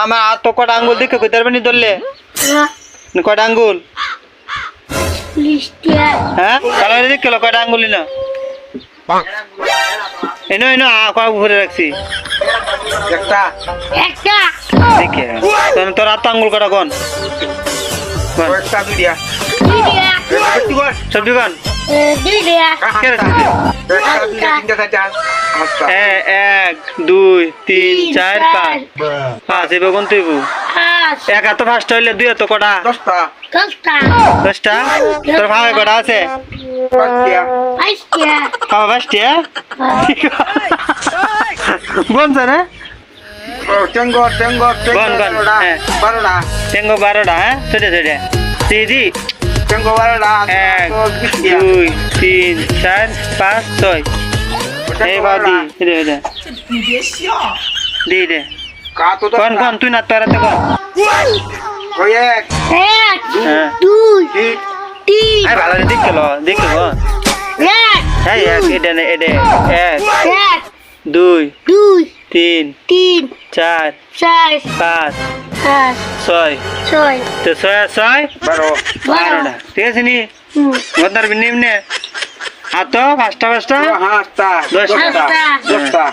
আমার আর তো কটা আঙ্গুল দেখে কইতে পারবেনি ধরলে কটা আঙ্গুল হ্যাঁ কালারে দেখে কয়টা আঙ্গুলি না এনো এনো ঘুরে রাখছি দেখে তোর আর তো আঙ্গুল কটা কোন সবজি কোন এক দুই তিন চার পাঁচ পাঁচ এবার কোন তুই এক এত ফার্স্ট হইলে দুই এত কটা 10টা তোর ভাবে কটা আছে পাঁচটিয়া কোন স্যার টেঙ্গো 12টা হ্যাঁ সেটা দিদি টেঙ্গো 12টা 1 2 3 4 5 6 এই বাদি দে কোন তুই না তোরা তো কোন এক দুই তিন আই ভালো দেখলো এই এডে এক দুই তিন চার পাঁচ ছয় তো 12টা ঠিক আছে নি বদনার নিম্নে আর তো 5টা 10টা